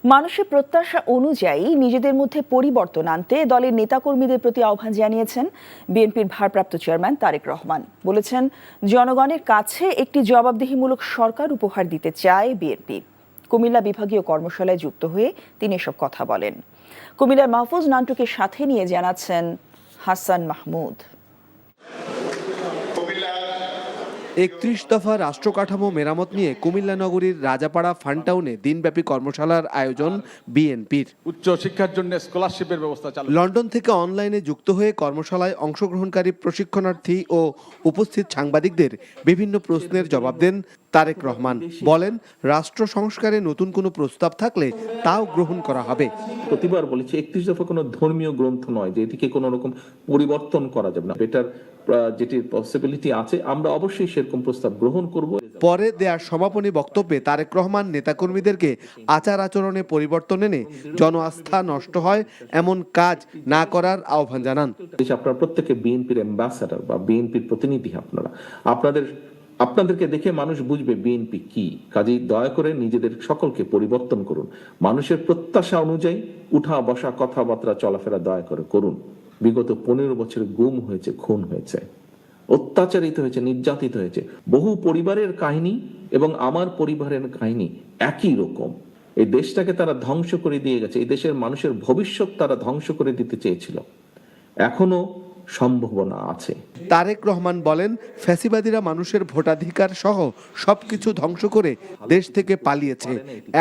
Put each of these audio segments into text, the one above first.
মানুষের প্রত্যাশা অনুযায়ী নিজেদের মধ্যে পরিবর্তন আনতে দলের নেতাকর্মীদের প্রতি আহ্বান জানিয়েছেন বিএনপির ভারপ্রাপ্ত চেয়ারম্যান তারেক রহমান। বলেছেন, জনগণের কাছে একটি জবাবদিহিমূলক সরকার উপহার দিতে চায় বিএনপি। কুমিল্লা বিভাগীয় কর্মশালায় যুক্ত হয়ে তিনি এসব কথা বলেন। কুমিল্লার মাহফুজ নান্টুকে সাথে নিয়ে জানাচ্ছেন হাসান মাহমুদ। ৩১ দফা রাষ্ট্র কাঠামো মেরামত নিয়ে কুমিল্লা নগরীর রাজাপাড়া ফানটাউনে দিনব্যাপী কর্মশালার আয়োজন বিএনপির। উচ্চ শিক্ষার জন্য স্কলারশিপের ব্যবস্থা চালু। লন্ডন থেকে অনলাইনে যুক্ত হয়ে কর্মশালায় অংশগ্রহণকারী প্রশিক্ষণার্থী ও উপস্থিত সাংবাদিকদের বিভিন্ন প্রশ্নের জবাব দেন তারেক রহমান। বলেন, রাষ্ট্র সংস্কারে নতুন কোনো প্রস্তাব থাকলে তাও গ্রহণ করা হবে। প্রতিবার বলেছি ৩১ দফা কোনো ধর্মীয় গ্রন্থ নয় যে এটিকে কোনো রকম পরিবর্তন করা যাবে না। এটার যেটির পসিবিলিটি আছে আমরা অবশ্যই সেরকম প্রস্তাব গ্রহণ করব। পরে দেয়া সমাপনী বক্তব্যে তারেক রহমান নেতাকর্মীদেরকে আচার আচরণে পরিবর্তন এনে জন আস্থা নষ্ট হয় এমন কাজ না করার আহ্বান জানান। আপনারা প্রত্যেকে বিএনপির অ্যাম্বাসাডার বা বিএনপির প্রতিনিধি। আপনাদেরকে দেখে মানুষ বুঝবে বিএনপি কি। কাজেই দয়া করে নিজেদের সকলকে পরিবর্তন করুন। মানুষের প্রত্যাশা অনুযায়ী উঠা বসা কথাবার্তা চলাফেরা দয়া করে করুন। বিগত ১৫ বছরে গুম হয়েছে, খুন হয়েছে, অত্যাচারিত হয়েছে, নির্যাতিত হয়েছে। বহু পরিবারের কাহিনী এবং আমার পরিবারের কাহিনী একই রকম। এই দেশটাকে তারা ধ্বংস করে দিয়ে গেছে। এই দেশের মানুষের ভবিষ্যৎ তারা ধ্বংস করে দিতে চেয়েছিল। এখনো সম্ভাবনা আছে। তারেক রহমান বলেন, ফ্যাসিবাদীরা মানুষের ভোটাধিকার সহ সবকিছু ধ্বংস করে দেশ থেকে পালিয়েছে।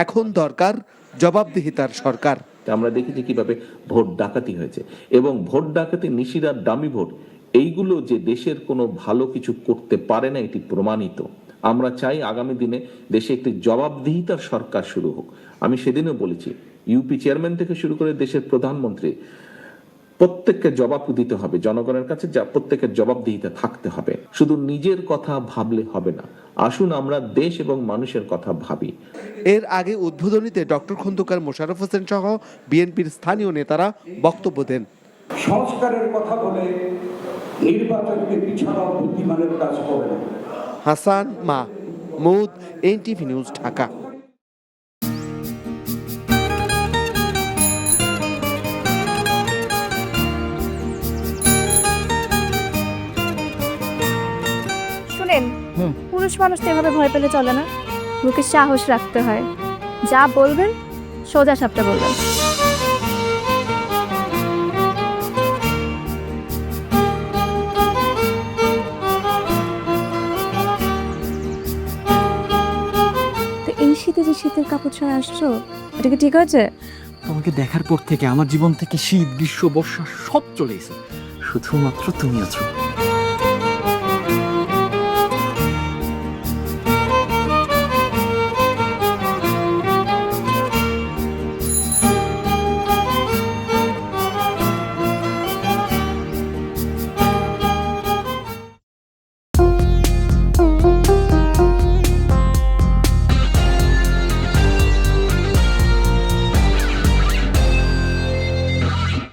এখন দরকার জবাবদিহিতার সরকার। আমরা দেখেছি কিভাবে ভোট ডাকাতি হয়েছে এবং ভোট ডাকাতি, নিশিরার দামি ভোট, এইগুলো যে দেশের কোনো ভালো কিছু করতে পারে না এটি প্রমাণিত। আমরা চাই আগামী দিনে দেশে একটি জবাবদিহিতার সরকার শুরু হোক। আমি সেদিনও বলেছি, ইউপি চেয়ারম্যান থেকে শুরু করে দেশের প্রধানমন্ত্রী প্রত্যেককে জবাব দিতে হবে জনগণের কাছে, যা প্রত্যেকের জবাবদিহিতা থাকতে হবে। শুধু নিজের কথা ভাবলে হবে না, আসুন আমরা দেশ এবং মানুষের কথা ভাবি। এর আগে উদ্বোধনীতে ডক্টর খন্দকার মোশাররফ হোসেন সহ বিএনপির স্থানীয় নেতারা বক্তব্য দেন। সংস্কারের কথা বলে নির্বাচনকে পিছানো বুদ্ধিমানের কাজ করে না। Hasan Mahmud, NTV news, Dhaka. পুরুষ মানুষ তো এভাবে ভয় পেলে চলে না, মুখে সাহস রাখতে হয়। যা বলবেন সোজা সাপটা বলবেন। তো এই শীতে যে শীতের কাপড় ছাড়া আসছো, এটা কি ঠিক আছে? তোমাকে দেখার পর থেকে আমার জীবন থেকে শীত, গ্রীষ্ম, বর্ষা সব চলে গেছে, শুধুমাত্র তুমি আছো।